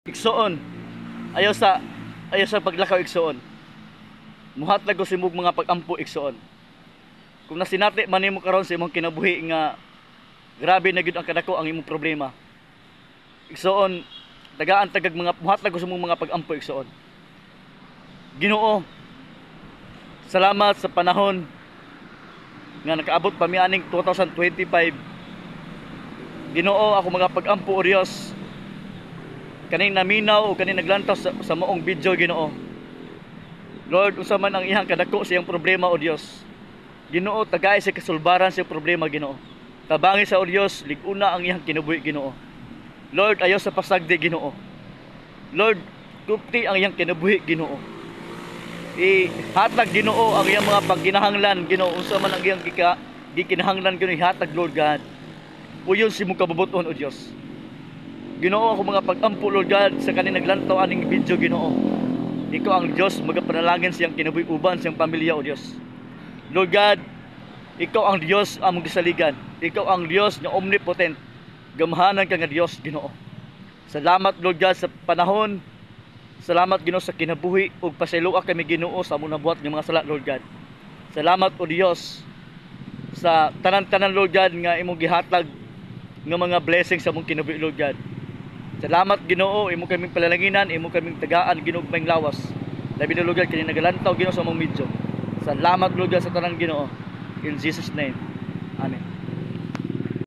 Igsoon, ayaw sa paglakaw igsoon. Muhatag ko simog mga pagampo igsoon. Kung nasinati man nimo karon sa imong kinabuhi nga grabe na gyud ang kadako ang imong problema. Igsoon, tagaan tagag mga muhatag ko simog mga pagampo igsoon. Ginoo, salamat sa panahon nga nakaabot pa mi aning 2025. Ginoo, ako mga pagampo o Dios, kaning naminaw o kaning naglantaw sa moong video, Ginoo. Lord, unsa man ang iyang kadako sa iyang problema o Dios, Ginoo, tagay sa kasulbaran sa iyang problema, Ginoo. Tabangi sa o Dios, liguna ang iyang kinabuhi, Ginoo. Lord, ayaw sa pasagdi, Ginoo. Lord, kupti ang iyang kinabuhi, Ginoo. Ihatag, Ginoo, ang iyang mga pagkinahanglan, Ginoo. Unsa man ang iyang gikinahanglan, Ginoo, ihatag, Lord God. Puyon si mong kabubuton o Dios. Ginoo, ako mga pagampo, Lord God, sa kaning naglantaw aning video, Ginoo. Ikaw ang Dios, magapanalangin siyang kinabuhi uban siyang pamilya o Dios. Lord God, ikaw ang Dios among gisaligan. Ikaw ang Dios na omnipotent. Gamahanan ka nga Dios, Ginoo. Salamat, Lord God, sa panahon. Salamat, Ginoo, sa kinabuhi ug pasayloa kami, Ginoo, sa among nabuhat ng mga sala, Lord God. Salamat o Dios sa tanan-tanan, Lord God, nga imong gihatag nga mga blessings sa among kinabuhi, Lord God. Salamat, Ginoo, imo kaming palalanginan, imo kaming tagaan, Ginoo, mayng lawas. Labi na, Lord God, kini nagalantaw, Ginoo, sa among medyo. Salamat, Lord God, sa tanan, Ginoo. In Jesus name. Amen.